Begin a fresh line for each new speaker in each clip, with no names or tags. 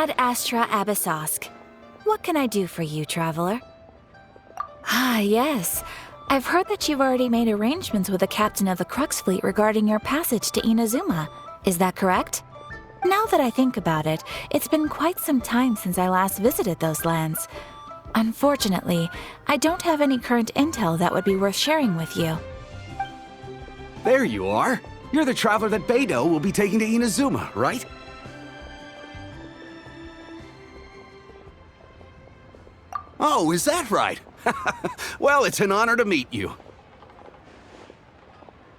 Ad Astra Abyssosk. What can I do for you, traveler? Ah, yes. I've heard that you've already made arrangements with the captain of the Crux Fleet regarding your passage to Inazuma. Is that correct? Now that I think about it, it's been quite some time since I last visited those lands. Unfortunately, I don't have any current intel that would be worth sharing with you.
There you are. You're the traveler that Beidou will be taking to Inazuma, right? Oh, is that right? Well, it's an honor to meet you.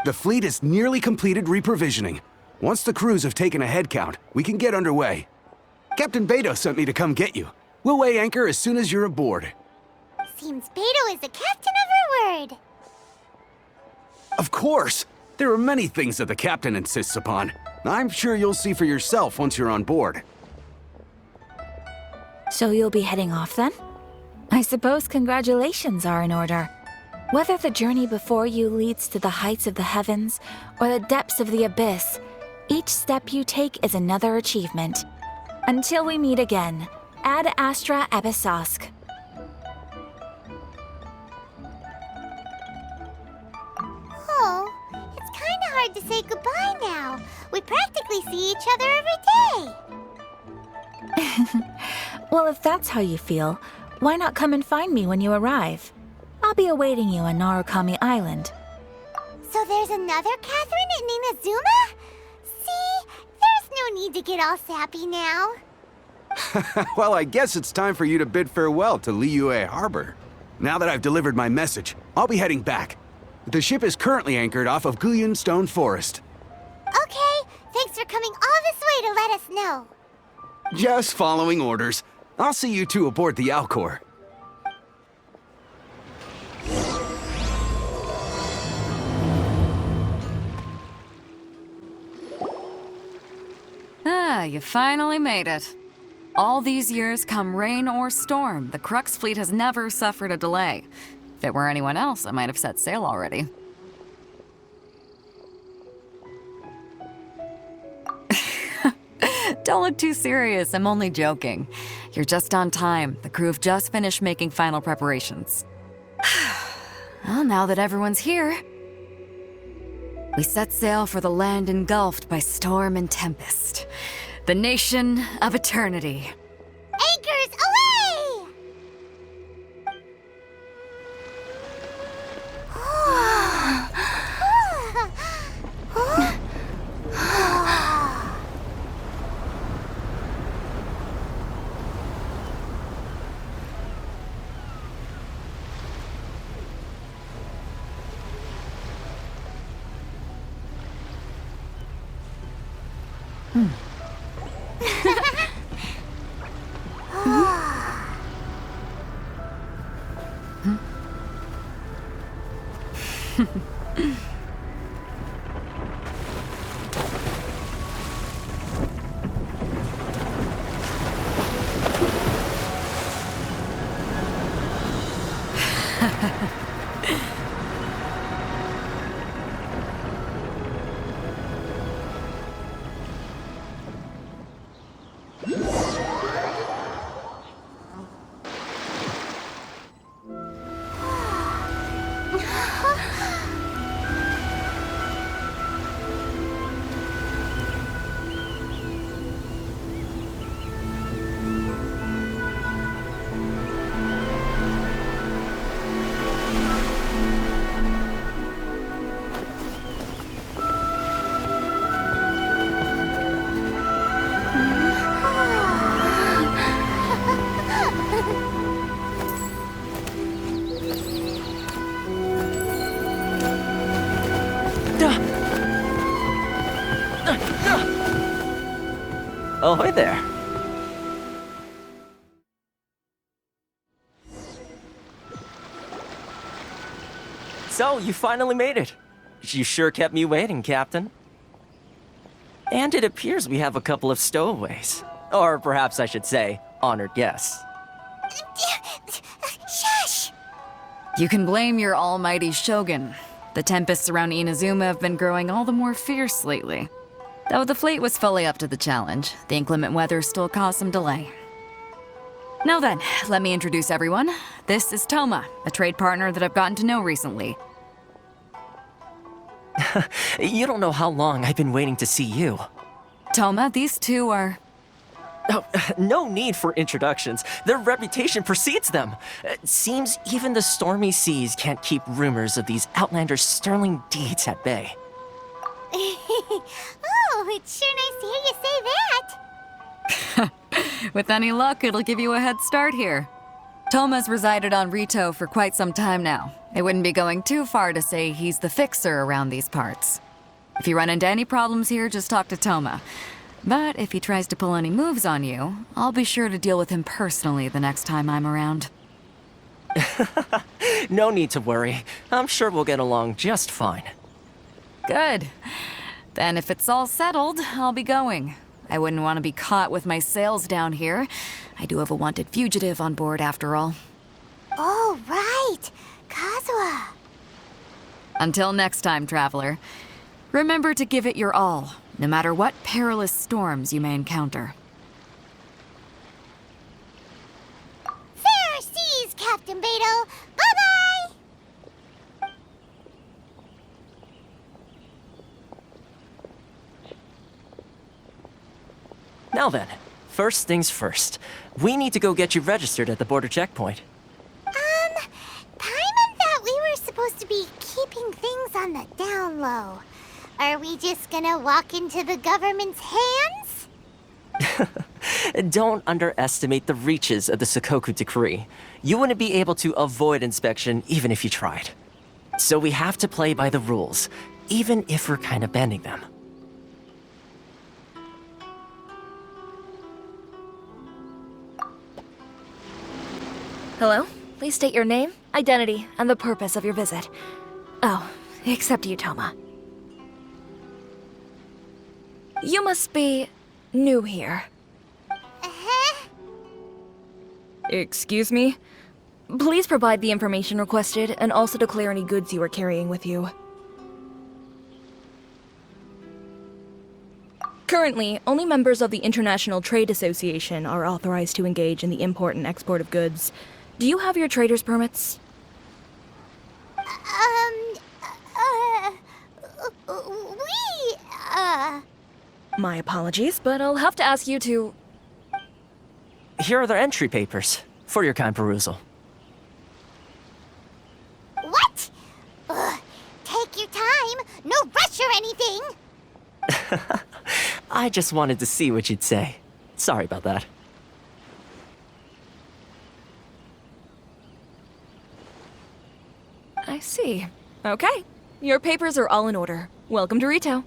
The fleet is nearly completed reprovisioning. Once the crews have taken a head count, we can get underway. Captain Beidou sent me to come get you. We'll weigh anchor as soon as you're aboard.
Seems Beidou is the captain of her word.
Of course! There are many things that the captain insists upon. I'm sure you'll see for yourself once you're on board.
So you'll be heading off then? I suppose congratulations are in order. Whether the journey before you leads to the heights of the heavens or the depths of the abyss, each step you take is another achievement. Until we meet again, Ad Astra Abyssosk.
Oh, it's kind of hard to say goodbye now. We practically see each other every day.
Well, if that's how you feel, why not come and find me when you arrive? I'll be awaiting you on Narukami Island.
So there's another Catherine in Inazuma? See, there's no need to get all sappy now.
Well, I guess it's time for you to bid farewell to Liyue Harbor. Now that I've delivered my message, I'll be heading back. The ship is currently anchored off of Guyun Stone Forest.
Okay, thanks for coming all this way to let us know.
Just following orders. I'll see you two aboard the Alcor.
Ah, you finally made it. All these years, come rain or storm, the Crux Fleet has never suffered a delay. If it were anyone else, I might have set sail already. Don't look too serious, I'm only joking. You're just on time. The crew have just finished making final preparations. Well, now that everyone's here, we set sail for the land engulfed by storm and tempest. The nation of eternity.
Anchors away!
Ahoy there. So, you finally made it. You sure kept me waiting, Captain. And it appears we have a couple of stowaways. Or perhaps I should say, honored guests.
Shush!
You can blame your almighty Shogun. The tempests around Inazuma have been growing all the more fierce lately. Though the fleet was fully up to the challenge, the inclement weather still caused some delay. Now then, let me introduce everyone. This is Toma, a trade partner that I've gotten to know recently.
You don't know how long I've been waiting to see you.
Toma, these two are...
Oh, no need for introductions. Their reputation precedes them. It seems even the stormy seas can't keep rumors of these Outlanders' sterling deeds at bay.
Oh, it's sure nice to hear you say that.
With any luck, it'll give you a head start here. Toma's resided on Rito for quite some time now. It wouldn't be going too far to say he's the fixer around these parts. If you run into any problems here, just talk to Toma. But if he tries to pull any moves on you, I'll be sure to deal with him personally the next time I'm around.
No need to worry. I'm sure we'll get along just fine.
Good. Then if it's all settled, I'll be going. I wouldn't want to be caught with my sails down here. I do have a wanted fugitive on board after all.
Oh, right. Kazuha.
Until next time, traveler. Remember to give it your all, no matter what perilous storms you may encounter.
Fair seas, Captain Beto. Bye-bye.
Now then, first things first. We need to go get you registered at the border checkpoint.
Paimon thought we were supposed to be keeping things on the down low. Are we just gonna walk into the government's hands?
Don't underestimate the reaches of the Sakoku Decree. You wouldn't be able to avoid inspection even if you tried. So we have to play by the rules, even if we're kind of bending them.
Hello? Please state your name, identity, and the purpose of your visit. Oh, except you, Toma. You must be new here.
Uh-huh.
Excuse me? Please provide the information requested and also declare any goods you are carrying with you. Currently, only members of the International Trade Association are authorized to engage in the import and export of goods. Do you have your trader's permits? My apologies, but I'll have to ask you to...
Here are the entry papers for your kind perusal.
What? Take your time. No rush or anything.
I just wanted to see what you'd say. Sorry about that.
I see. Okay. Your papers are all in order. Welcome to Rito.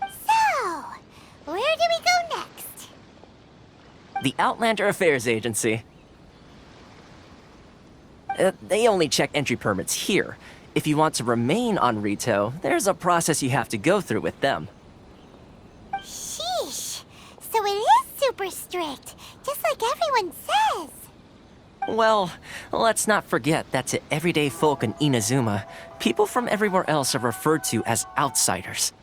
So, where do we go next?
The Outlander Affairs Agency. They only check entry permits here. If you want to remain on Rito, there's a process you have to go through with them.
Sheesh. So it is super strict, just like everyone says.
Well, let's not forget that to everyday folk in Inazuma, people from everywhere else are referred to as outsiders.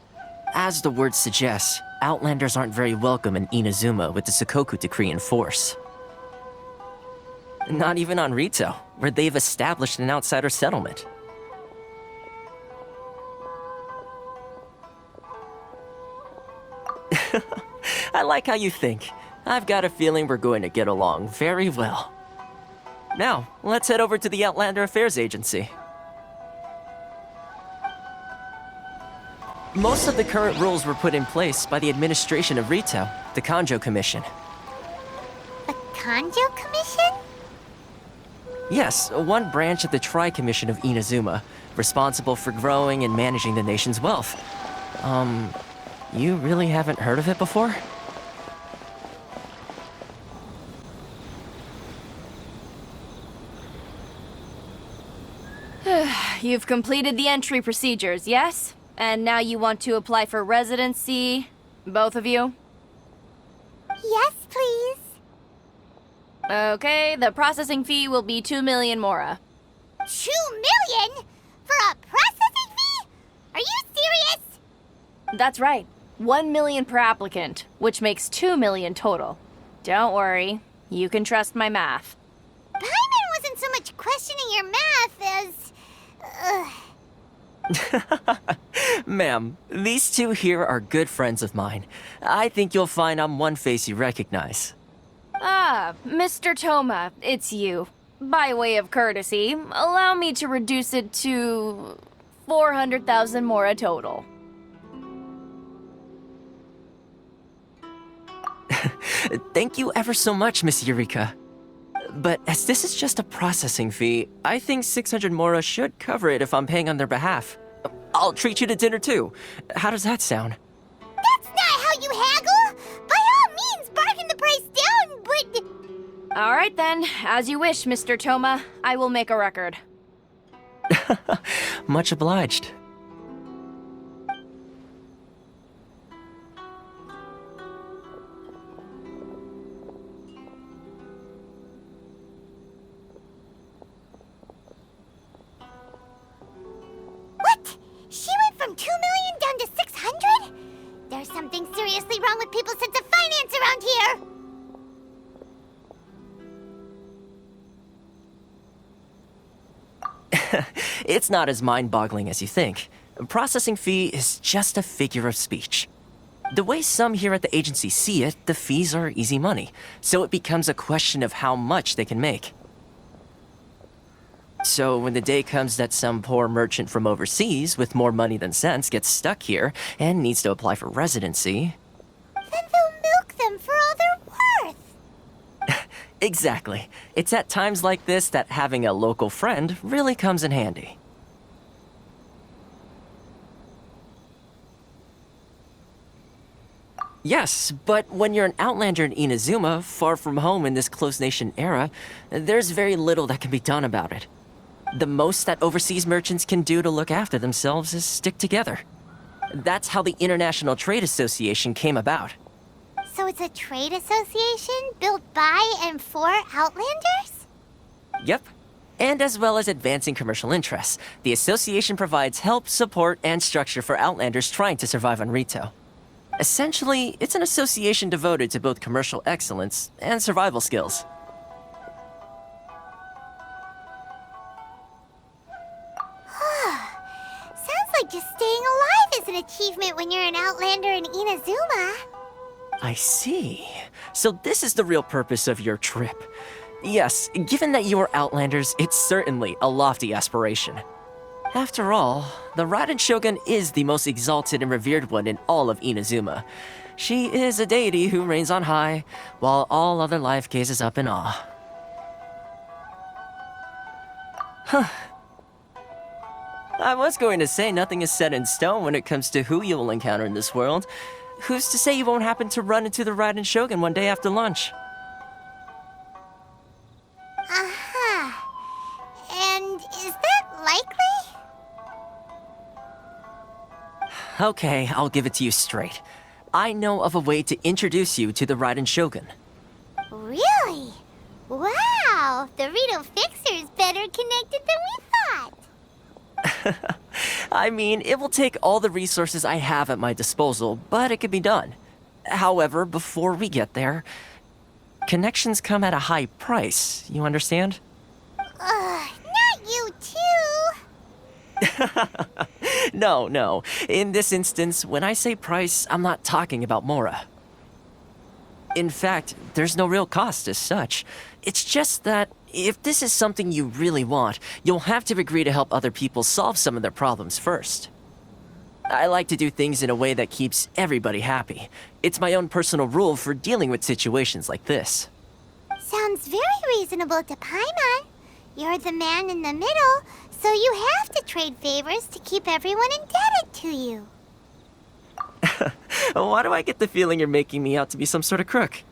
As the word suggests, Outlanders aren't very welcome in Inazuma with the Sakoku Decree in force. Not even on Rito, where they've established an outsider settlement. I like how you think. I've got a feeling we're going to get along very well. Now, let's head over to the Outlander Affairs Agency. Most of the current rules were put in place by the administration of Rito, the Kanjo Commission.
The Kanjo Commission?
Yes, one branch of the Tri-Commission of Inazuma, responsible for growing and managing the nation's wealth. You really haven't heard of it before?
You've completed the entry procedures, yes? And now you want to apply for residency? Both of you?
Yes, please.
Okay, the processing fee will be 2 million mora.
2 million? for a processing fee? Are you serious?
That's right. 1 million per applicant, which makes 2 million total. Don't worry, you can trust my math.
Paimon wasn't so much questioning your math as...
Ma'am, these two here are good friends of mine. I think you'll find I'm one face you recognize.
Ah, Mr. Toma, it's you. By way of courtesy, allow me to reduce it to 400,000 mora total.
Thank you ever so much, Miss Eureka. But as this is just a processing fee, I think 600 mora should cover it if I'm paying on their behalf. I'll treat you to dinner too. How does that sound?
That's not how you haggle! By all means, bargain the price down, but...
All right then, as you wish, Mr. Toma. I will make a record.
Much obliged.
What? She went from 2 million down to 600? There's something seriously wrong with people's sense of finance around here!
It's not as mind-boggling as you think. A processing fee is just a figure of speech. The way some here at the agency see it, the fees are easy money, so it becomes a question of how much they can make. So when the day comes that some poor merchant from overseas with more money than sense gets stuck here and needs to apply for residency...
Then they'll milk them for all they're worth!
Exactly. It's at times like this that having a local friend really comes in handy. Yes, but when you're an outlander in Inazuma, far from home in this close nation era, there's very little that can be done about it. The most that overseas merchants can do to look after themselves is stick together. That's how the International Trade Association came about.
So it's a trade association built by and for Outlanders?
Yep. And as well as advancing commercial interests, the association provides help, support, and structure for Outlanders trying to survive on Rito. Essentially, it's an association devoted to both commercial excellence and survival skills.
Sounds like just staying alive is an achievement when you're an Outlander in Inazuma.
I see. So this is the real purpose of your trip. Yes, given that you are Outlanders, it's certainly a lofty aspiration. After all, the Raiden Shogun is the most exalted and revered one in all of Inazuma. She is a deity who reigns on high, while all other life gazes up in awe. I was going to say nothing is set in stone when it comes to who you will encounter in this world. Who's to say you won't happen to run into the Raiden Shogun one day after lunch?
Uh-huh. And is that likely?
Okay, I'll give it to you straight. I know of a way to introduce you to the Raiden Shogun.
Really? Wow, the Rito Fixer's better connected than we thought.
I mean, it will take all the resources I have at my disposal, but it can be done. However, before we get there, connections come at a high price, you understand?
Not you too.
No. In this instance, when I say price, I'm not talking about Mora. In fact, there's no real cost as such. It's just that if this is something you really want, you'll have to agree to help other people solve some of their problems first. I like to do things in a way that keeps everybody happy. It's my own personal rule for dealing with situations like this.
Sounds very reasonable to Paimon. You're the man in the middle, so you have to trade favors to keep everyone indebted to you.
Why do I get the feeling you're making me out to be some sort of crook?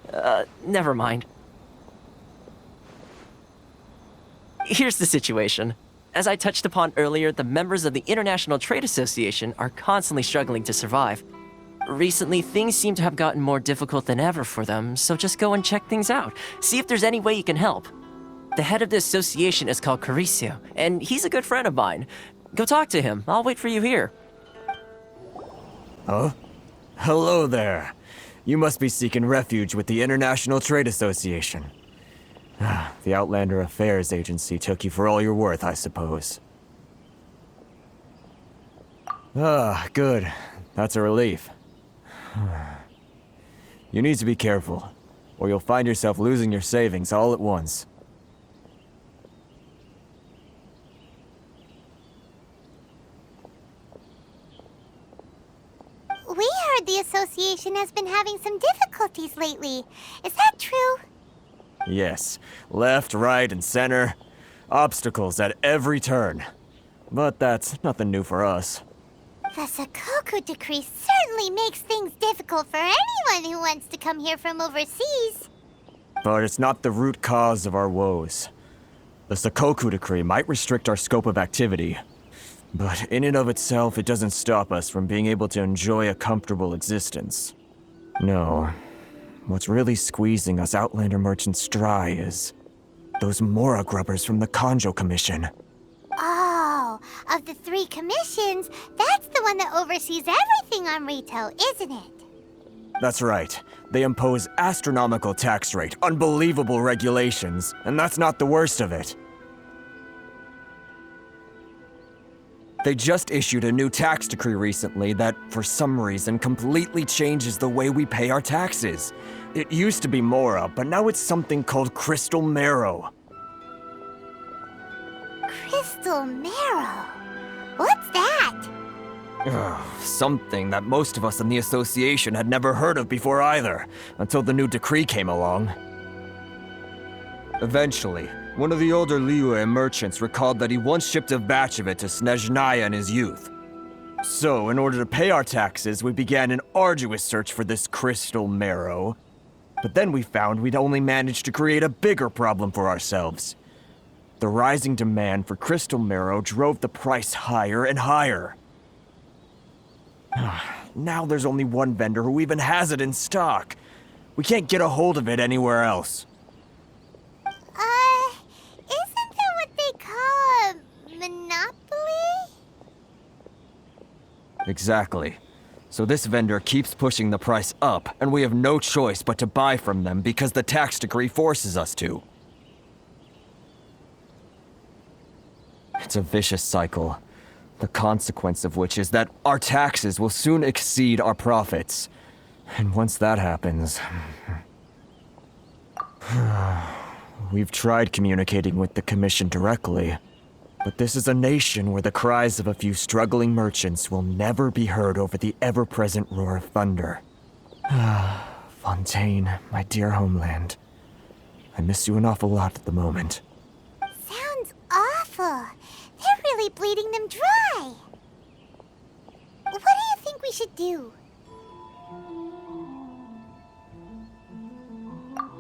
Never mind. Here's the situation. As I touched upon earlier, the members of the International Trade Association are constantly struggling to survive. Recently, things seem to have gotten more difficult than ever for them, so just go and check things out. See if there's any way you can help. The head of the association is called Caricio, and he's a good friend of mine. Go talk to him. I'll wait for you here.
Oh? Hello there. You must be seeking refuge with the International Trade Association. The Outlander Affairs Agency took you for all you're worth, I suppose. Good. That's a relief. You need to be careful, or you'll find yourself losing your savings all at once.
We heard the association has been having some difficulties lately. Is that true?
Yes. Left, right, and center. Obstacles at every turn. But that's nothing new for us.
The Sakoku decree certainly makes things difficult for anyone who wants to come here from overseas.
But it's not the root cause of our woes. The Sakoku decree might restrict our scope of activity, but in and of itself, it doesn't stop us from being able to enjoy a comfortable existence. No. What's really squeezing us Outlander merchants dry is those Mora grubbers from the Kanjo Commission.
Oh, of the 3 commissions, that's the one that oversees everything on retail, isn't it?
That's right. They impose astronomical tax rate, unbelievable regulations, and that's not the worst of it. They just issued a new tax decree recently that, for some reason, completely changes the way we pay our taxes. It used to be Mora, but now it's something called Crystal Marrow.
Crystal Marrow? What's that?
Something that most of us in the association had never heard of before either, until the new decree came along. Eventually, one of the older Liyue merchants recalled that he once shipped a batch of it to Snezhnaya in his youth. So, in order to pay our taxes, we began an arduous search for this crystal marrow. But then we found we'd only managed to create a bigger problem for ourselves. The rising demand for crystal marrow drove the price higher and higher. Now there's only one vendor who even has it in stock. We can't get a hold of it anywhere else.
Isn't that what they call a monopoly?
Exactly. So this vendor keeps pushing the price up, and we have no choice but to buy from them because the tax decree forces us to. It's a vicious cycle, the consequence of which is that our taxes will soon exceed our profits. And once that happens... We've tried communicating with the Commission directly, but this is a nation where the cries of a few struggling merchants will never be heard over the ever-present roar of thunder. Fontaine, my dear homeland. I miss you an awful lot at the moment.
Sounds awful. They're really bleeding them dry. What do you think we should do?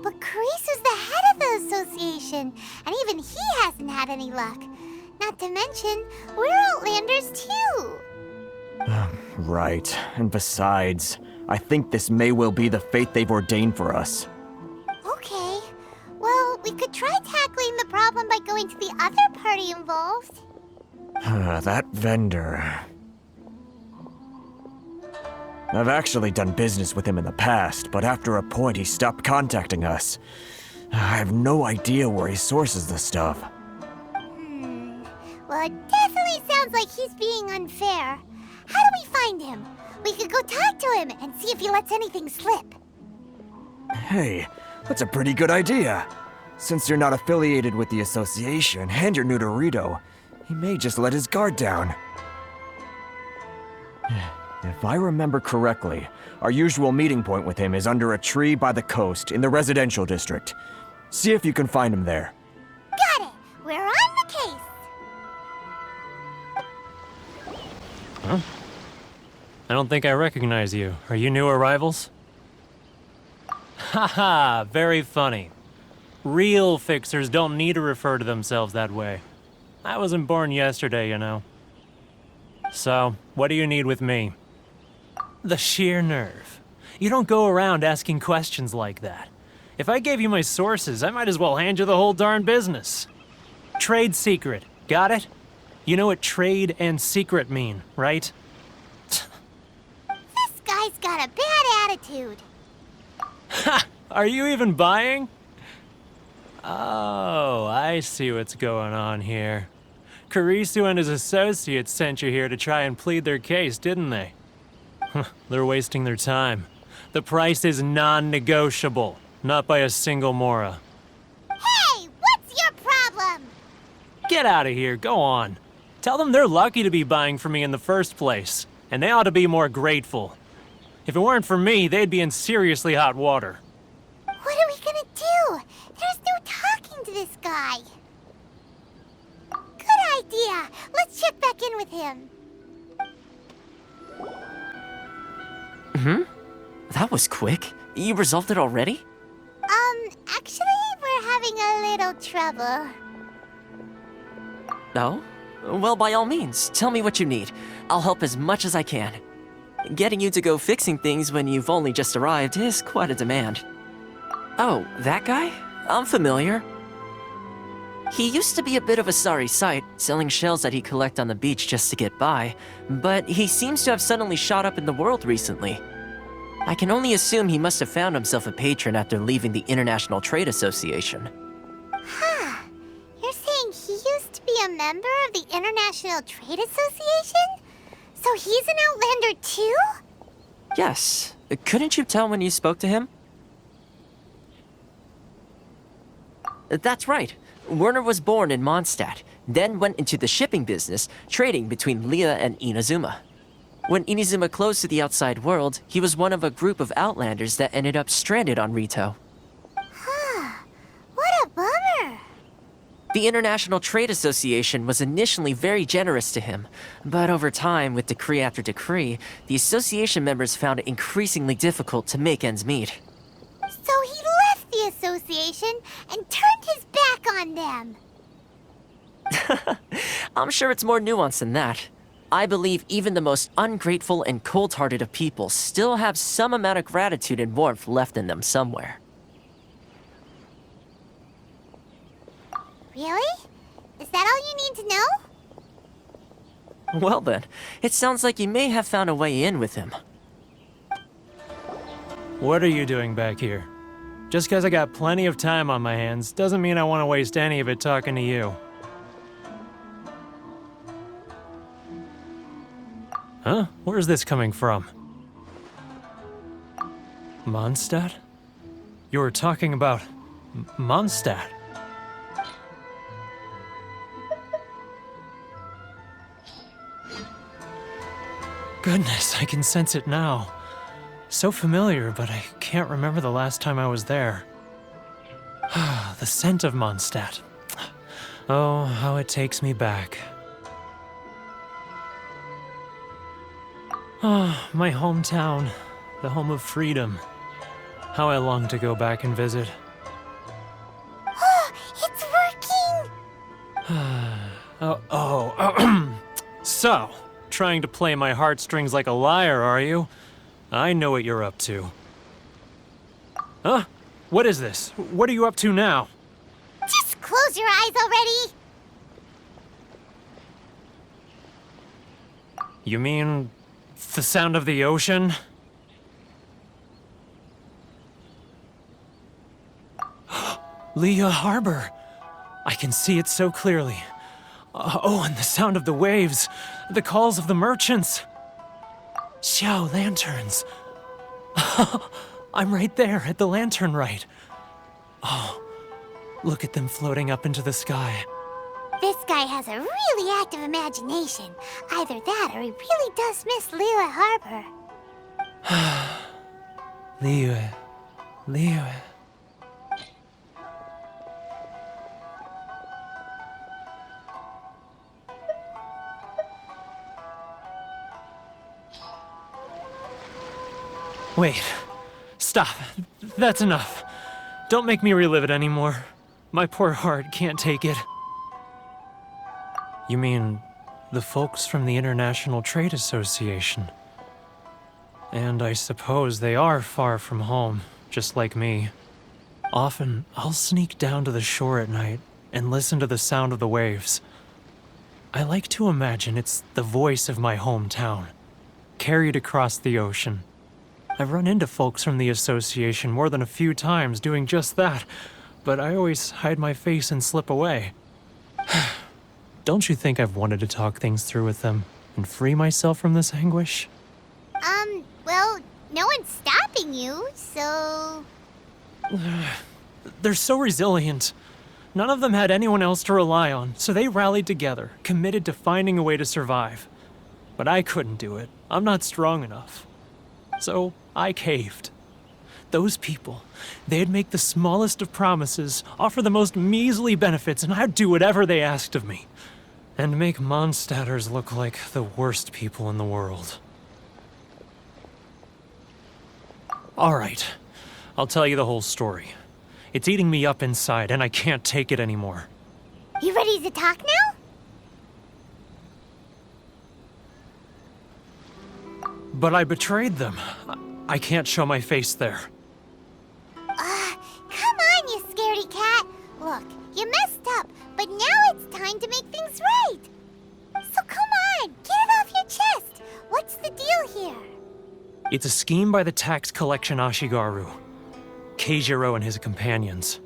But Carisu's the head of the association, and even he hasn't had any luck. Not to mention, we're Outlanders too.
Right. And besides, I think this may well be the fate they've ordained for us.
Okay. Well, we could try tackling the problem by going to the other party involved.
That vendor... I've actually done business with him in the past, but after a point he stopped contacting us. I have no idea where he sources the stuff.
Well, it definitely sounds like he's being unfair. How do we find him? We could go talk to him and see if he lets anything slip.
Hey, that's a pretty good idea. Since you're not affiliated with the association and you're new to Rito, he may just let his guard down. If I remember correctly, our usual meeting point with him is under a tree by the coast in the residential district. See if you can find him there.
Got it! We're on the case!
Huh? I don't think I recognize you. Are you new arrivals? Haha, very funny. Real fixers don't need to refer to themselves that way. I wasn't born yesterday, you know. So, what do you need with me? The sheer nerve. You don't go around asking questions like that. If I gave you my sources, I might as well hand you the whole darn business. Trade secret, got it? You know what trade and secret mean, right?
This guy's got a bad attitude.
Ha! Are you even buying? Oh, I see what's going on here. Karisu and his associates sent you here to try and plead their case, didn't they? They're wasting their time. The price is non-negotiable, not by a single Mora.
Hey, what's your problem?
Get out of here, go on. Tell them they're lucky to be buying from me in the first place, and they ought to be more grateful. If it weren't for me, they'd be in seriously hot water.
What are we gonna do? There's no talking to this guy. Good idea. Let's check back in with him.
That was quick. You resolved it already?
Actually, we're having a little trouble.
No? Well, by all means, tell me what you need. I'll help as much as I can. Getting you to go fixing things when you've only just arrived is quite a demand. Oh, that guy? I'm familiar. He used to be a bit of a sorry sight, selling shells that he collect on the beach just to get by, but he seems to have suddenly shot up in the world recently. I can only assume he must have found himself a patron after leaving the International Trade Association.
Huh. You're saying he used to be a member of the International Trade Association? So he's an Outlander too?
Yes. Couldn't you tell when you spoke to him? That's right. Werner was born in Mondstadt, then went into the shipping business, trading between Leah and Inazuma. When Inazuma closed to the outside world, he was one of a group of Outlanders that ended up stranded on Rito.
Huh. What a bummer.
The International Trade Association was initially very generous to him, but over time, with decree after decree, the association members found it increasingly difficult to make ends meet.
So he left the association and turned his back on them.
I'm sure it's more nuanced than that. I believe even the most ungrateful and cold-hearted of people still have some amount of gratitude and warmth left in them somewhere.
Really? Is that all you need to know?
Well then, it sounds like you may have found a way in with him.
What are you doing back here? Just because I got plenty of time on my hands doesn't mean I want to waste any of it talking to you. Huh? Where's this coming from? Mondstadt? You were talking about Mondstadt. Goodness, I can sense it now. So familiar, but I can't remember the last time I was there. The scent of Mondstadt. Oh, how it takes me back. Oh, my hometown, the home of freedom. How I long to go back and visit.
Oh, it's working!
So, trying to play my heartstrings like a liar, are you? I know what you're up to. Huh? What is this? What are you up to now?
Just close your eyes already!
You mean the sound of the ocean? Leah Harbor. I can see it so clearly. Oh, and the sound of the waves. The calls of the merchants. Xiao lanterns. I'm right there at the lantern right. Oh, look at them floating up into the sky.
This guy has a really active imagination. Either that or he really does miss Liyue Harbor.
Liyue. Wait. Stop. That's enough. Don't make me relive it anymore. My poor heart can't take it. You mean the folks from the International Trade Association? And I suppose they are far from home, just like me. Often, I'll sneak down to the shore at night and listen to the sound of the waves. I like to imagine it's the voice of my hometown, carried across the ocean. I've run into folks from the association more than a few times doing just that, but I always hide my face and slip away. Don't you think I've wanted to talk things through with them and free myself from this anguish?
Well, no one's stopping you, so...
They're so resilient. None of them had anyone else to rely on, so they rallied together, committed to finding a way to survive. But I couldn't do it. I'm not strong enough. So I caved. Those people, they'd make the smallest of promises, offer the most measly benefits, and I'd do whatever they asked of me. And make Mondstadters look like the worst people in the world. All right, I'll tell you the whole story. It's eating me up inside, and I can't take it anymore.
You ready to talk now?
But I betrayed them. I can't show my face there.
Come on, you scaredy cat. Look, you messed up, but now it's time to make things right. So come on, get it off your chest. What's the deal here?
It's a scheme by the tax collection Ashigaru, Keijiro and his companions.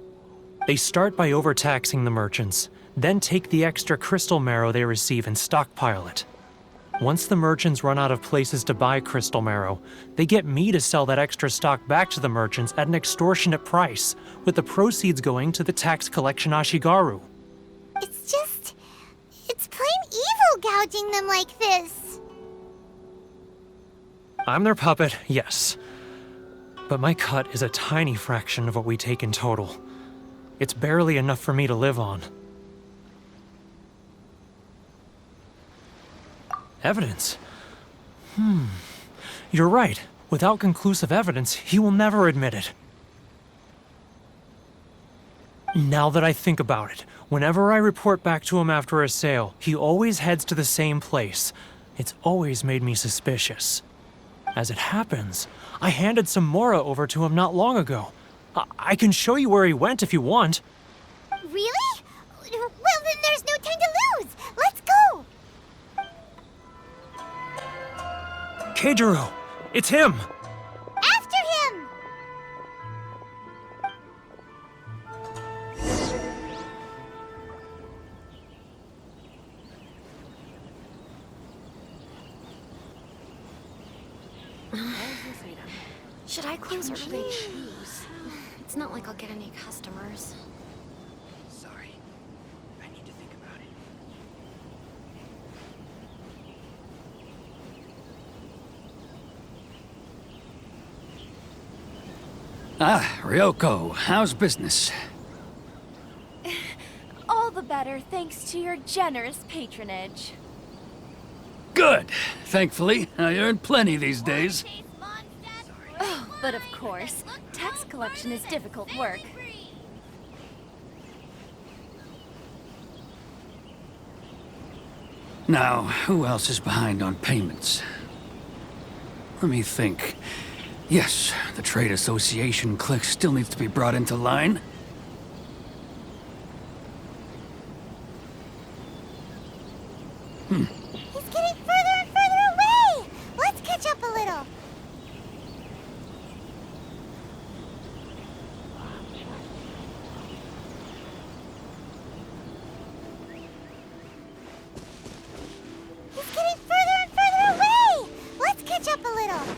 They start by overtaxing the merchants, then take the extra crystal marrow they receive and stockpile it. Once the merchants run out of places to buy crystal marrow, they get me to sell that extra stock back to the merchants at an extortionate price, with the proceeds going to the tax collection Ashigaru.
It's plain evil gouging them like this.
I'm their puppet, yes. But my cut is a tiny fraction of what we take in total. It's barely enough for me to live on. Evidence? You're right. Without conclusive evidence, he will never admit it. Now that I think about it, whenever I report back to him after a sale, he always heads to the same place. It's always made me suspicious. As it happens, I handed some Mora over to him not long ago. I can show you where he went if you want.
Really? Well, then there's no time to lose. Let's go.
Keijiro! It's him!
After him!
Should I close early? It's not like I'll get any customers.
Sorry. I need to think about it.
Ah, Ryoko, how's business?
All the better thanks to your generous patronage.
Good. Thankfully, I earn plenty these days.
Oh, but of course, tax collection is difficult work.
Now, who else is behind on payments? Let me think. Yes, the Trade Association clique still needs to be brought into line.
He's getting further and further away. Let's catch up a little. He's getting further and further away. Let's catch up a little.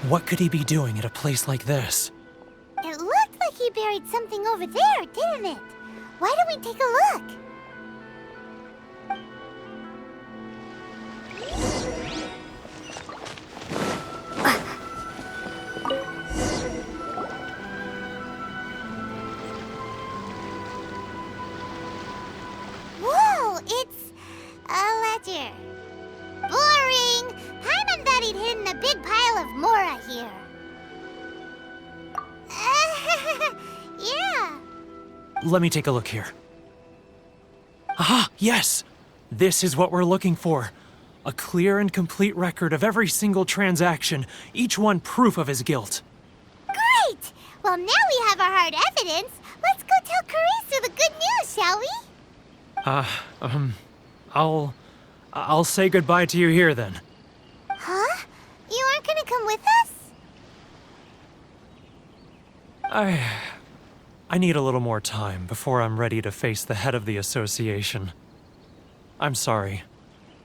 What could he be doing at a place like this?
It looked like he buried something over there, didn't it? Why don't we take a look? Whoa, it's a ledger. Boring! Paimon thought he'd hidden a big pile of Mora here. Yeah.
let me take a look here. Ah, yes! This is what we're looking for. A clear and complete record of every single transaction, each one proof of his guilt.
Great! Well, now we have our hard evidence. Let's go tell Carissa the good news, shall we?
I'll say goodbye to you here then.
Huh? You aren't gonna come with us?
I need a little more time before I'm ready to face the head of the association. I'm sorry.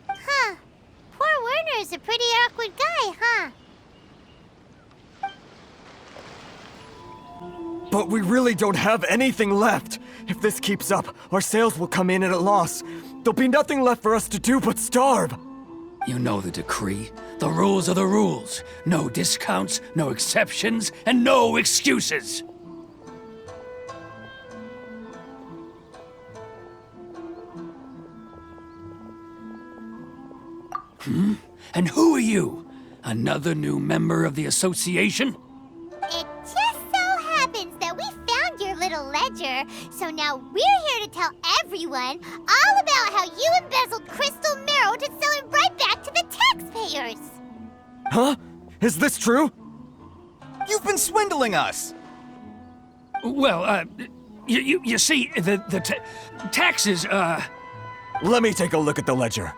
Huh. Poor Werner's a pretty awkward guy, huh?
But we really don't have anything left. If this keeps up, our sales will come in at a loss. There'll be nothing left for us to do but starve.
You know the decree. The rules are the rules. No discounts, no exceptions, and no excuses. And who are you? Another new member of the association?
It just so happens that we found your little ledger, so now we're here to tell everyone all about how you embezzled crystal marrow to sell it right back to the taxpayers.
Huh? Is this true?
You've been swindling us!
Well, you see, the taxes,
Let me take a look at the ledger.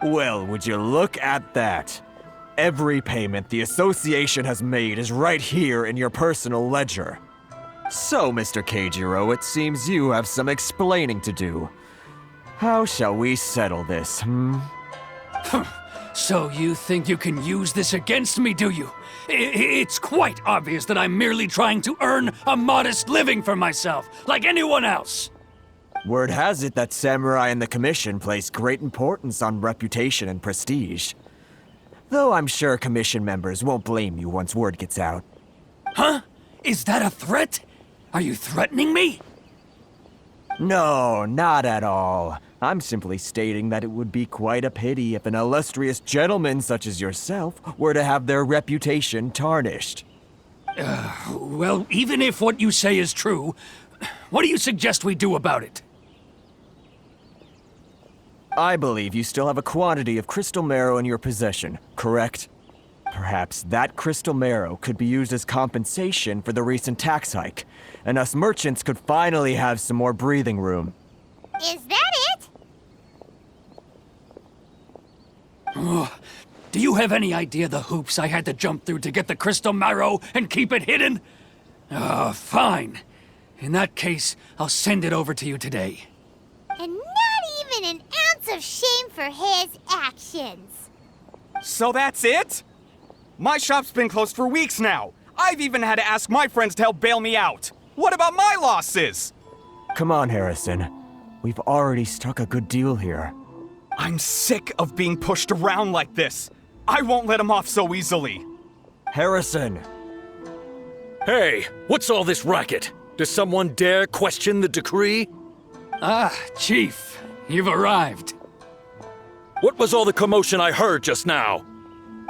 Well, would you look at that? Every payment the association has made is right here in your personal ledger. So, Mr. Keijiro, it seems you have some explaining to do. How shall we settle this,
So you think you can use this against me, do you? It's quite obvious that I'm merely trying to earn a modest living for myself, like anyone else.
Word has it that samurai and the commission place great importance on reputation and prestige. Though I'm sure commission members won't blame you once word gets out.
Huh? Is that a threat? Are you threatening me?
No, not at all. I'm simply stating that it would be quite a pity if an illustrious gentleman such as yourself were to have their reputation tarnished.
Well, even if what you say is true, what do you suggest we do about it?
I believe you still have a quantity of crystal marrow in your possession, correct? Perhaps that crystal marrow could be used as compensation for the recent tax hike, and us merchants could finally have some more breathing room.
Is that it?
Do you have any idea the hoops I had to jump through to get the crystal marrow and keep it hidden? Fine. In that case, I'll send it over to you today.
And not even an ounce of shame for his actions.
So that's it? My shop's been closed for weeks now. I've even had to ask my friends to help bail me out. What about my losses?
Come on, Harrison. We've already struck a good deal here.
I'm sick of being pushed around like this. I won't let him off so easily.
Harrison!
Hey, what's all this racket? Does someone dare question the decree?
Chief, you've arrived.
What was all the commotion I heard just now?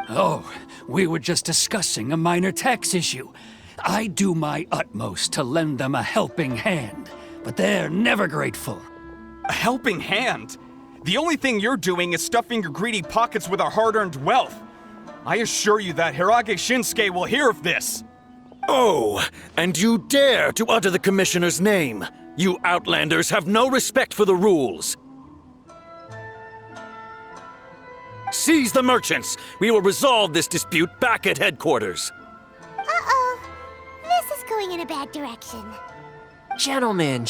Oh, we were just discussing a minor tax issue. I do my utmost to lend them a helping hand, but they're never grateful.
A helping hand? The only thing you're doing is stuffing your greedy pockets with our hard-earned wealth. I assure you that Hirage Shinsuke will hear of this.
Oh, and you dare to utter the Commissioner's name. You Outlanders have no respect for the rules. Seize the merchants. We will resolve this dispute back at headquarters.
Uh-oh. This is going in a bad direction.
Gentlemen,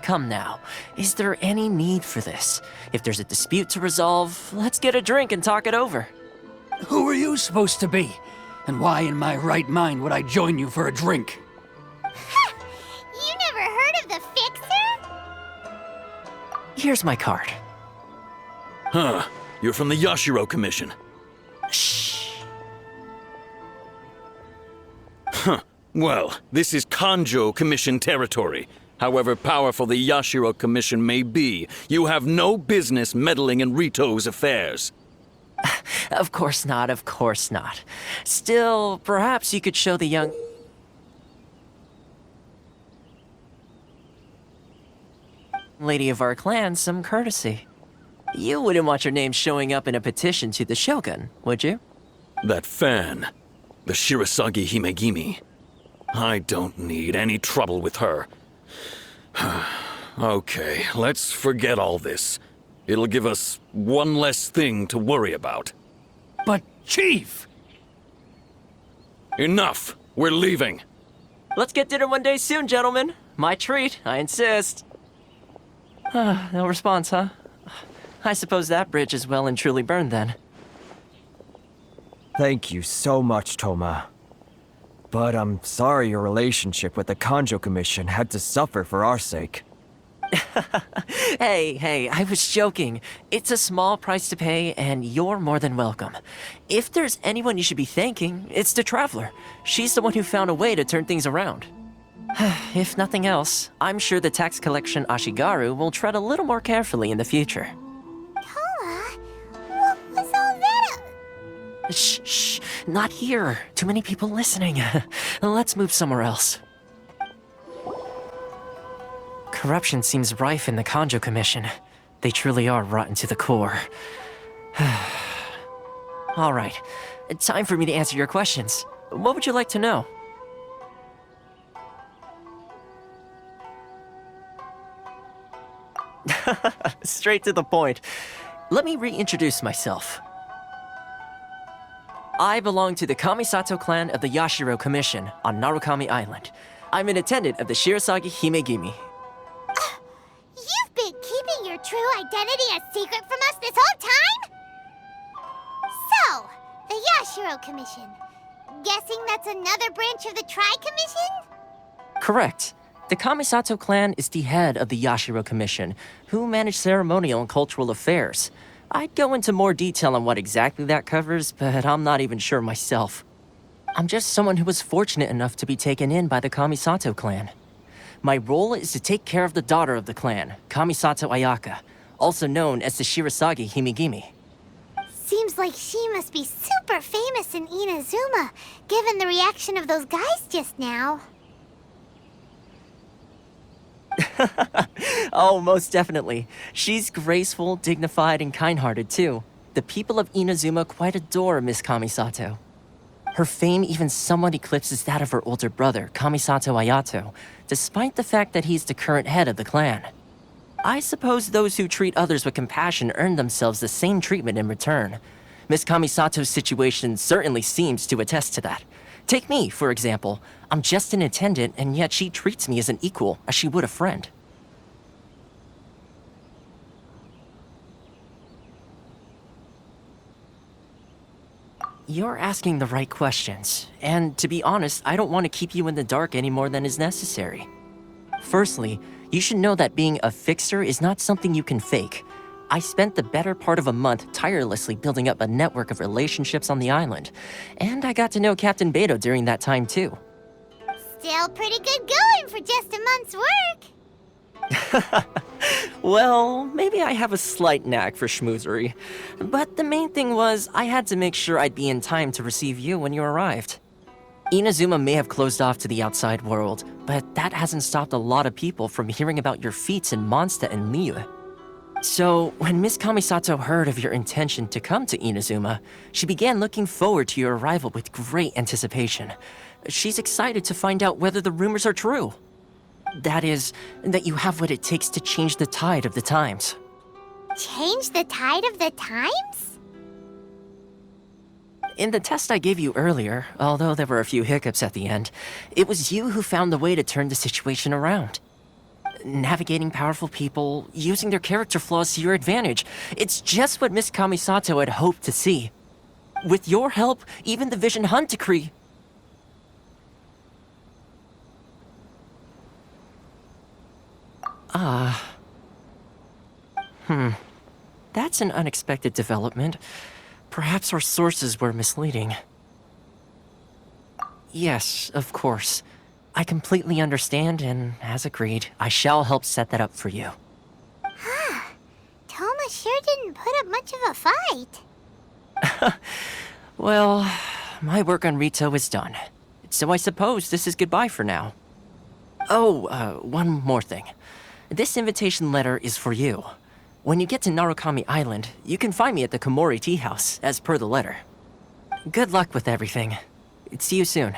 come now. Is there any need for this? If there's a dispute to resolve, let's get a drink and talk it over.
Who are you supposed to be? And why in my right mind would I join you for a drink?
You never heard of the Fixer?
Here's my card.
Huh. You're from the Yashiro Commission.
Shh.
Huh. Well, this is Kanjo Commission territory. However powerful the Yashiro Commission may be, you have no business meddling in Rito's affairs.
Of course not, of course not. Still, perhaps you could show the young... lady of our clan some courtesy. You wouldn't want your name showing up in a petition to the Shogun, would you?
That fan, the Shirasagi Himegimi. I don't need any trouble with her. Okay, let's forget all this. It'll give us one less thing to worry about.
But, Chief!
Enough! We're leaving!
Let's get dinner one day soon, gentlemen. My treat, I insist. No response, huh? I suppose that bridge is well and truly burned then.
Thank you so much, Toma. But I'm sorry your relationship with the Kanjo Commission had to suffer for our sake.
Hey, I was joking. It's a small price to pay, and you're more than welcome. If there's anyone you should be thanking, it's the Traveler. She's the one who found a way to turn things around. If nothing else, I'm sure the tax collection Ashigaru will tread a little more carefully in the future.
Toma, what was all that?
Shh, not here. Too many people listening. Let's move somewhere else. Corruption seems rife in the Kanjo Commission. They truly are rotten to the core. All right, time for me to answer your questions. What would you like to know? Straight to the point. Let me reintroduce myself. I belong to the Kamisato clan of the Yashiro Commission on Narukami Island. I'm an attendant of the Shirasagi Himegimi.
You've been keeping your true identity a secret from us this whole time? So, the Yashiro Commission. Guessing that's another branch of the Tri-Commission?
Correct. The Kamisato clan is the head of the Yashiro Commission, who manage ceremonial and cultural affairs. I'd go into more detail on what exactly that covers, but I'm not even sure myself. I'm just someone who was fortunate enough to be taken in by the Kamisato clan. My role is to take care of the daughter of the clan, Kamisato Ayaka, also known as the Shirasagi Himegimi.
Seems like she must be super famous in Inazuma, given the reaction of those guys just now.
Oh, most definitely. She's graceful, dignified, and kind-hearted, too. The people of Inazuma quite adore Miss Kamisato. Her fame even somewhat eclipses that of her older brother, Kamisato Ayato, despite the fact that he's the current head of the clan. I suppose those who treat others with compassion earn themselves the same treatment in return. Miss Kamisato's situation certainly seems to attest to that. Take me, for example. I'm just an attendant, and yet she treats me as an equal, as she would a friend. You're asking the right questions, and to be honest, I don't want to keep you in the dark any more than is necessary. Firstly, you should know that being a fixer is not something you can fake. I spent the better part of a month tirelessly building up a network of relationships on the island, and I got to know Captain Beto during that time too.
Still pretty good going for just a month's work.
Well, maybe I have a slight knack for schmoozery, but the main thing was I had to make sure I'd be in time to receive you when you arrived. Inazuma may have closed off to the outside world, but that hasn't stopped a lot of people from hearing about your feats in Mondstadt and Liyue. So, when Miss Kamisato heard of your intention to come to Inazuma, she began looking forward to your arrival with great anticipation. She's excited to find out whether the rumors are true. That is, that you have what it takes to change the tide of the times.
Change the tide of the times?
In the test I gave you earlier, although there were a few hiccups at the end, it was you who found the way to turn the situation around. Navigating powerful people, using their character flaws to your advantage. It's just what Miss Kamisato had hoped to see. With your help, even the Vision Hunt decree... That's an unexpected development. Perhaps our sources were misleading. Yes, of course. I completely understand, and as agreed, I shall help set that up for you.
Toma sure didn't put up much of a fight.
Well, my work on Rito is done. So I suppose this is goodbye for now. Oh, one more thing. This invitation letter is for you. When you get to Narukami Island, you can find me at the Komori Tea House, as per the letter. Good luck with everything. See you soon.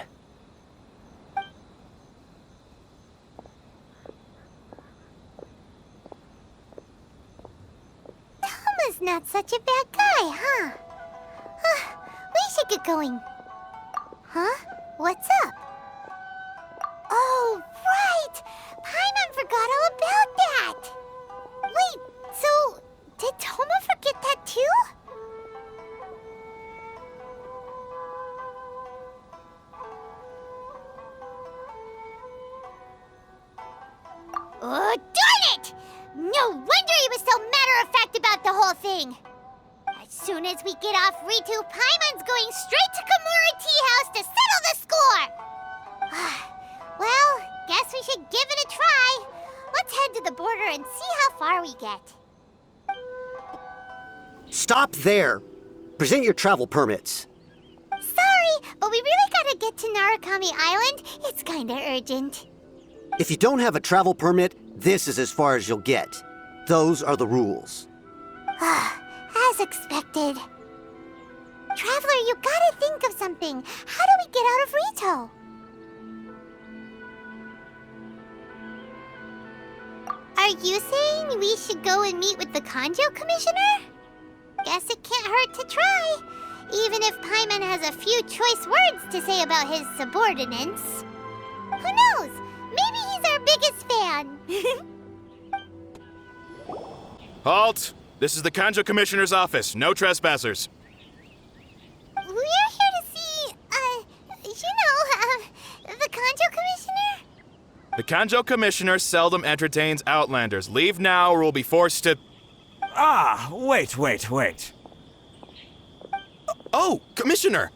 Toma's not such a bad guy, huh? We should get going. Huh? What's up? Oh, right! Paimon forgot all about that! Wait, so did Toma forget that too? Oh, darn it! No wonder he was so matter-of-fact about the whole thing! As soon as we get off Ritu, Paimon's going straight to Komori Tea House to settle the score! Well, guess we should give it a try. Let's head to the border and see how far we get.
Stop there! Present your travel permits.
Sorry, but we really gotta get to Narukami Island. It's kinda urgent.
If you don't have a travel permit, this is as far as you'll get. Those are the rules.
As expected. Traveler, you gotta think of something. How do we get out of Rito? Are you saying we should go and meet with the Kanjo Commissioner? Guess it can't hurt to try. Even if Paimon has a few choice words to say about his subordinates. Who knows? Maybe he's our biggest fan.
Halt! This is the Kanjo Commissioner's office. No trespassers.
We're here to see, the Kanjo Commissioner?
The Kanjo Commissioner seldom entertains Outlanders. Leave now or we'll be forced to...
Ah, wait.
Oh, Commissioner!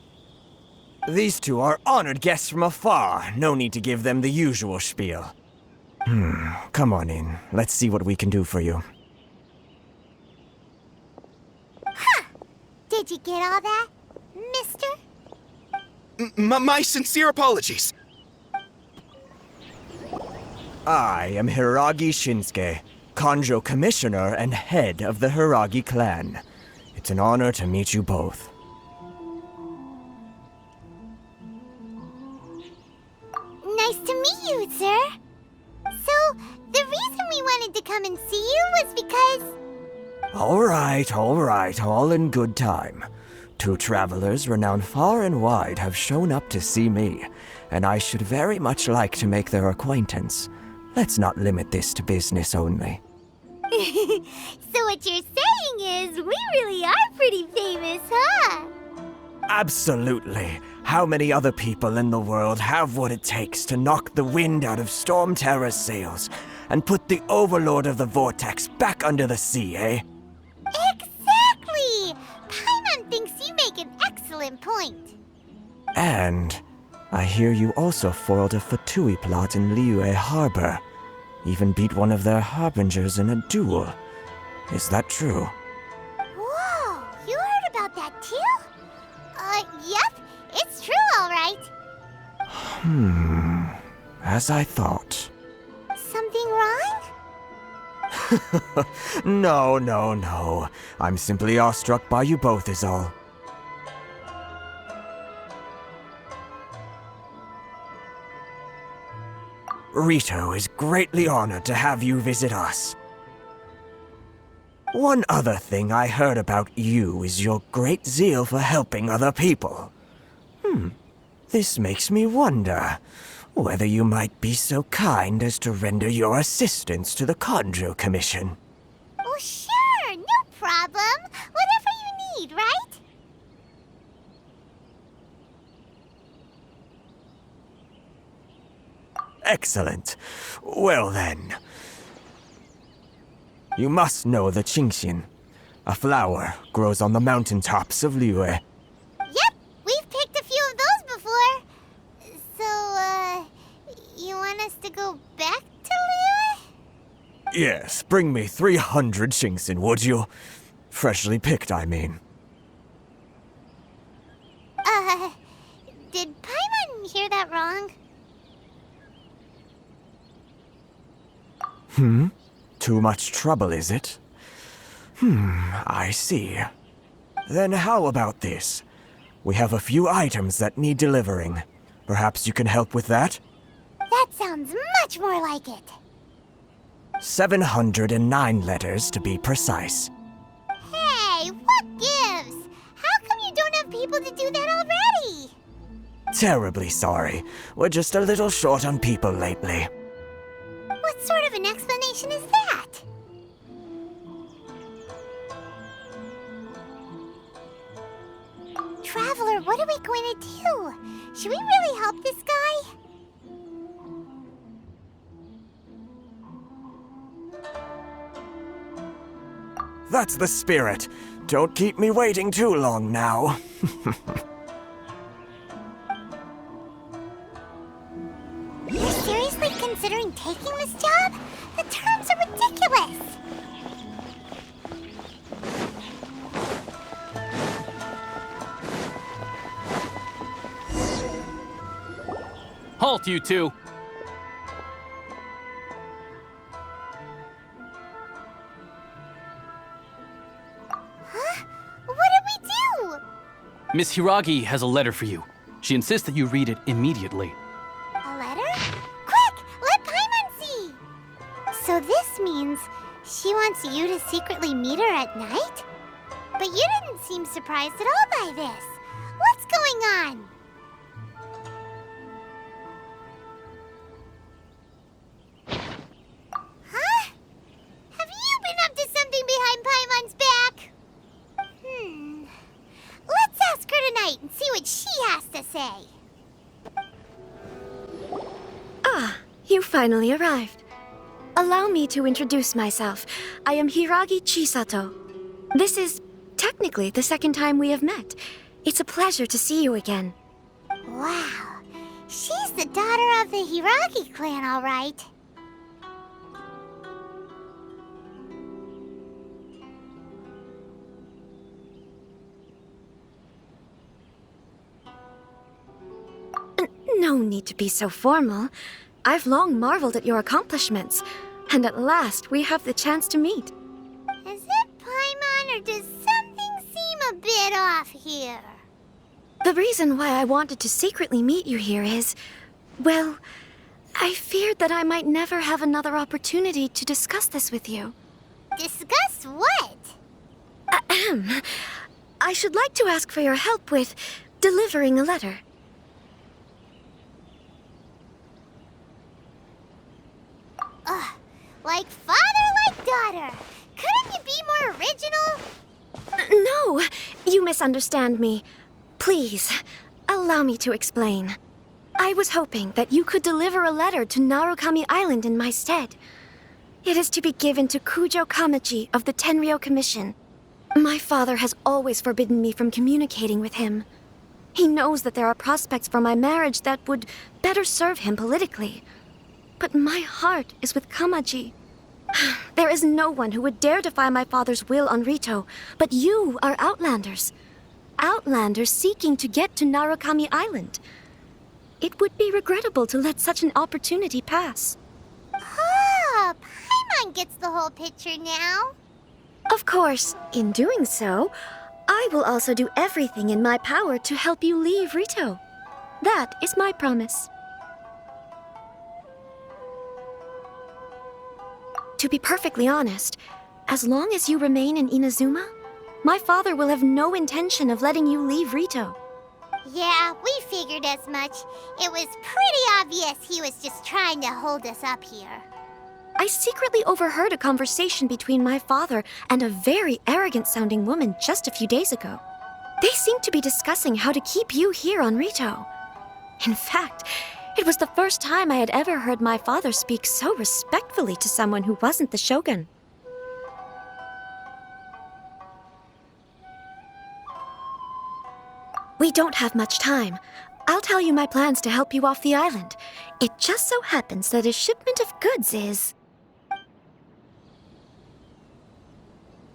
These two are honored guests from afar. No need to give them the usual spiel. Come on in. Let's see what we can do for you.
Did you get all that, mister?
My sincere apologies.
I am Hiragi Shinsuke, Kanjo Commissioner and head of the Hiragi clan. It's an honor to meet you both.
Nice to meet you, sir. So, the reason we wanted to come and see you was because...
All right, all in good time. Two travelers renowned far and wide have shown up to see me, and I should very much like to make their acquaintance. Let's not limit this to business only.
So what you're saying is, we really are pretty famous, huh?
Absolutely. How many other people in the world have what it takes to knock the wind out of Storm Terror's sails and put the Overlord of the Vortex back under the sea, eh?
Exactly! Paimon thinks you make an excellent point.
And I hear you also foiled a Fatui plot in Liyue Harbor. Even beat one of their harbingers in a duel. Is that true?
Whoa, you heard about that too? Yep, it's true, all right.
As I thought.
Something wrong?
No. I'm simply awestruck by you both is all. Rito is greatly honored to have you visit us. One other thing I heard about you is your great zeal for helping other people. This makes me wonder whether you might be so kind as to render your assistance to the Kanjo Commission.
Oh, sure, no problem. Whatever you need, right?
Excellent. Well then. You must know the Genshin. A flower grows on the mountaintops of Liyue.
Yep, we've picked a few of those before. So, you want us to go back to Liyue?
Yes, bring me 300 Genshin, would you? Freshly picked, I mean. Too much trouble, is it? I see. Then how about this? We have a few items that need delivering. Perhaps you can help with that?
That sounds much more like it.
709 letters to be precise.
Hey, what gives? How come you don't have people to do that already?
Terribly sorry. We're just a little short on people lately.
What sort of an explanation is that? Traveler, what are we going to do? Should we really help this guy?
That's the spirit. Don't keep me waiting too long now.
You're seriously considering taking this job? The terms are ridiculous.
Halt, you two!
Huh? What did we do?
Miss Hiragi has a letter for you. She insists that you read it immediately.
A letter? Quick, let Paimon see. So this means she wants you to secretly meet her at night? But you didn't seem surprised at all by this. What's going on? Huh? Have you been up to something behind Paimon's back? Let's ask her tonight and see what she has to say.
Ah, you finally arrived. Allow me to introduce myself. I am Hiragi Chisato. This is technically the second time we have met. It's a pleasure to see you again.
Wow, she's the daughter of the Hiragi clan, all right.
No need to be so formal. I've long marveled at your accomplishments, and at last we have the chance to meet.
Is it Paimon, or does something seem a bit off here?
The reason why I wanted to secretly meet you here is, well, I feared that I might never have another opportunity to discuss this with you.
Discuss what?
Ahem. I should like to ask for your help with delivering a letter.
Like father, like daughter. Couldn't you be more original?
No, you misunderstand me. Please, allow me to explain. I was hoping that you could deliver a letter to Narukami Island in my stead. It is to be given to Kujo Kamachi of the Tenryou Commission. My father has always forbidden me from communicating with him. He knows that there are prospects for my marriage that would better serve him politically. But my heart is with Kamaji. There is no one who would dare defy my father's will on Rito, but you are Outlanders. Outlanders seeking to get to Narukami Island. It would be regrettable to let such an opportunity pass.
Oh, Paimon gets the whole picture now.
Of course, in doing so, I will also do everything in my power to help you leave Rito. That is my promise. To be perfectly honest, as long as you remain in Inazuma, my father will have no intention of letting you leave Rito.
Yeah, we figured as much. It was pretty obvious he was just trying to hold us up here.
I secretly overheard a conversation between my father and a very arrogant-sounding woman just a few days ago. They seemed to be discussing how to keep you here on Rito. In fact, it was the first time I had ever heard my father speak so respectfully to someone who wasn't the shogun. We don't have much time. I'll tell you my plans to help you off the island. It just so happens that a shipment of goods is...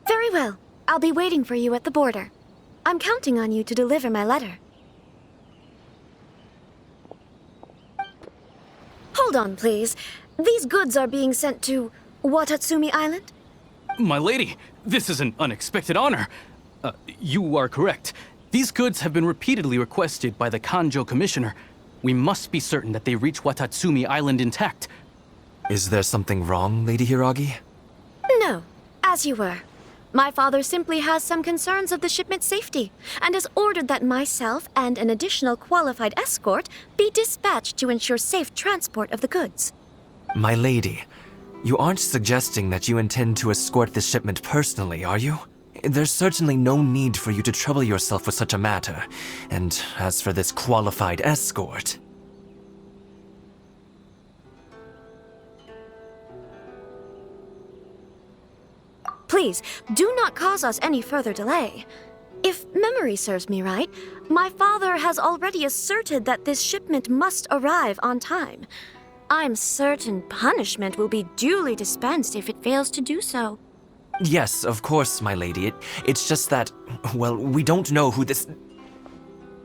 Very well. I'll be waiting for you at the border. I'm counting on you to deliver my letter. Hold on, please. These goods are being sent to Watatsumi Island?
My lady, this is an unexpected honor. You are correct. These goods have been repeatedly requested by the Kanjo Commissioner. We must be certain that they reach Watatsumi Island intact.
Is there something wrong, Lady Hiragi?
No, as you were. My father simply has some concerns of the shipment's safety, and has ordered that myself and an additional qualified escort be dispatched to ensure safe transport of the goods.
My lady, you aren't suggesting that you intend to escort this shipment personally, are you? There's certainly no need for you to trouble yourself with such a matter. And as for this qualified escort...
Please, do not cause us any further delay. If memory serves me right, my father has already asserted that this shipment must arrive on time. I'm certain punishment will be duly dispensed if it fails to do so.
Yes, of course, my lady. It's just that, well, we don't know who this...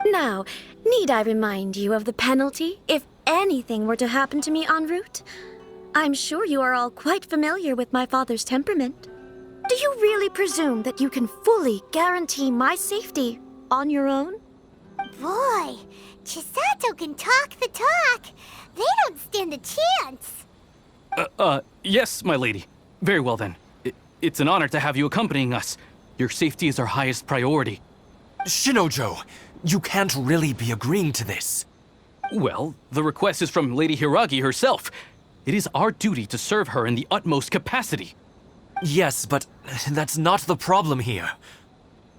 Now, need I remind you of the penalty if anything were to happen to me en route? I'm sure you are all quite familiar with my father's temperament. Do you really presume that you can fully guarantee my safety on your own?
Boy, Chisato can talk the talk. They don't stand a chance.
Yes, my lady. Very well then. It's an honor to have you accompanying us. Your safety is our highest priority.
Shinojo, you can't really be agreeing to this.
Well, the request is from Lady Hiragi herself. It is our duty to serve her in the utmost capacity.
Yes, but that's not the problem here.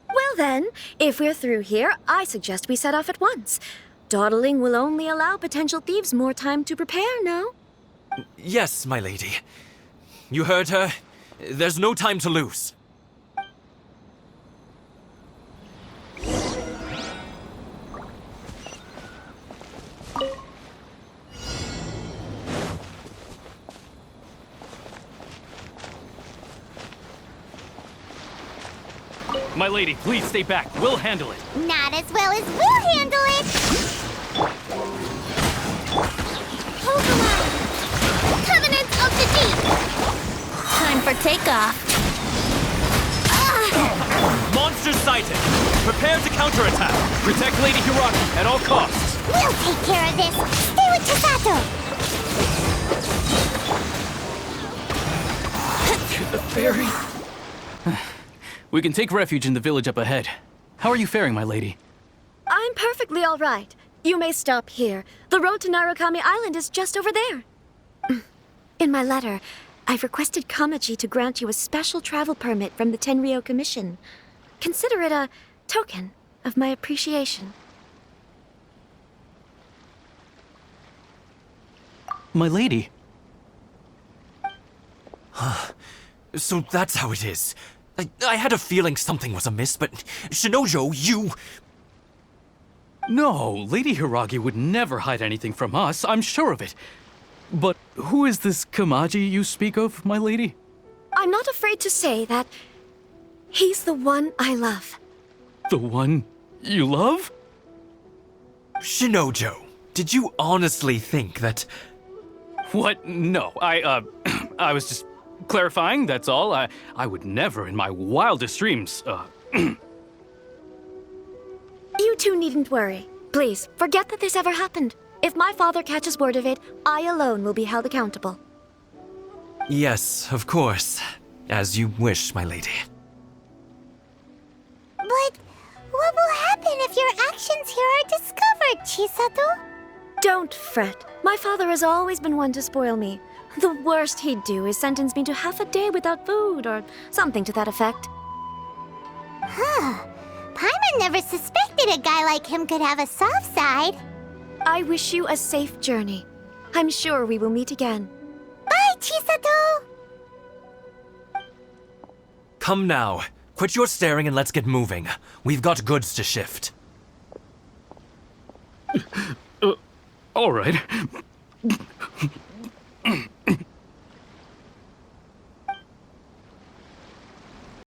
Well then, if we're through here, I suggest we set off at once. Dawdling will only allow potential thieves more time to prepare, no?
Yes, my lady. You heard her. There's no time to lose.
My lady, please stay back. We'll handle it.
Not as well as we'll handle it! Pokemon! Covenant of the Deep!
Time for takeoff.
Monster sighted! Prepare to counterattack! Protect Lady Hiragi at all costs!
We'll take care of this! Stay with Chisato!
To the ferry? We can take refuge in the village up ahead. How are you faring, my lady?
I'm perfectly all right. You may stop here. The road to Narukami Island is just over there. In my letter, I've requested Kamaji to grant you a special travel permit from the Tenryou Commission. Consider it a token of my appreciation.
My lady.
So that's how it is. I had a feeling something was amiss, but Shinojo, you...
No, Lady Hiragi would never hide anything from us, I'm sure of it. But who is this Kamaji you speak of, my lady?
I'm not afraid to say that he's the one I love.
The one you love?
Shinojo, did you honestly think that...
What? No, I was just clarifying, that's all. I would never in my wildest dreams,
You two needn't worry. Please, forget that this ever happened. If my father catches word of it, I alone will be held accountable.
Yes, of course. As you wish, my lady.
But what will happen if your actions here are discovered, Chisato?
Don't fret. My father has always been one to spoil me. The worst he'd do is sentence me to half a day without food, or something to that effect.
Huh. Paimon never suspected a guy like him could have a soft side.
I wish you a safe journey. I'm sure we will meet again.
Bye, Chisato!
Come now. Quit your staring and let's get moving. We've got goods to shift.
All right.